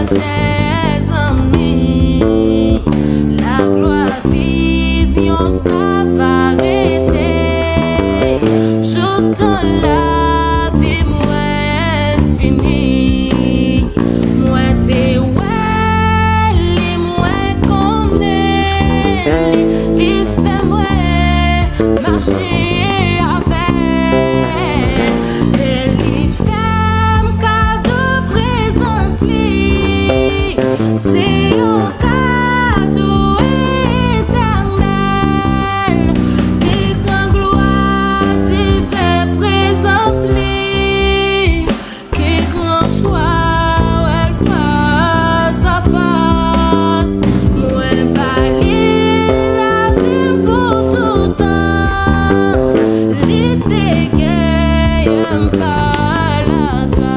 tes amis, la gloire vision ça va arrêter. Je te la vie moi fini, moi t'es ouais, moi connais, il fait moi marcher avec, et il fait cadeau présence li, c'est un cadeau éternel, des grandes gloires, des vraies présences li, qui grand choix elle face à face, moi bali la vie pour tout temps, l'été qui aime pas la grâce.